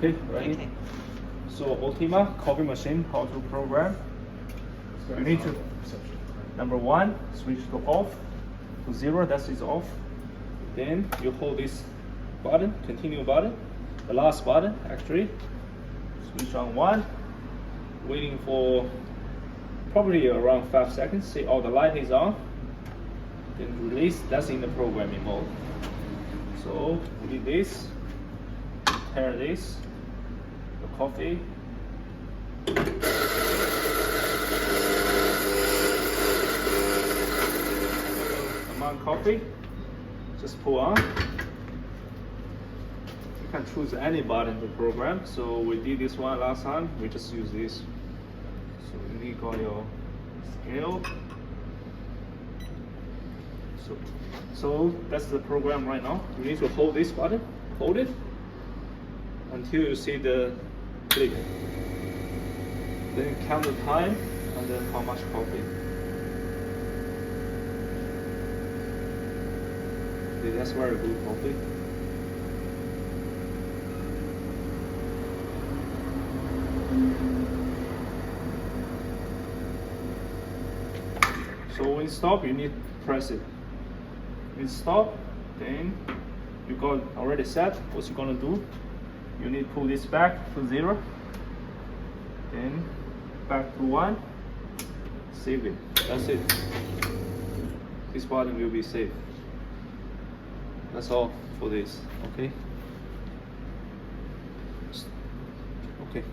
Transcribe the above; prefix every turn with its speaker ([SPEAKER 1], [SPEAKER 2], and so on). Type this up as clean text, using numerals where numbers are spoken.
[SPEAKER 1] Okay, ready?
[SPEAKER 2] Okay.
[SPEAKER 1] So Ottima coffee machine, how to program? You need to, number one, switch to off, to 0, that is off. Then you hold this button, continue button, the last button actually. Switch on 1, waiting for probably around 5 seconds. See all the light is on. Then release, that's in the programming mode. So we did this, pair this, the coffee. Amount coffee, just pull on. You can choose any button to program. So we did this one last time, we just use this. So you need got your scale. So that's the program right now. You need to hold this button, hold it until you see the click. Then count the time and then how much coffee. Okay, that's very good coffee. So when stop, you need to press it. When stop, then you got already set. What you're gonna do? You need to pull this back to 0, then back to 1. Save it. That's it. This button will be saved. That's all for this. Okay. Okay.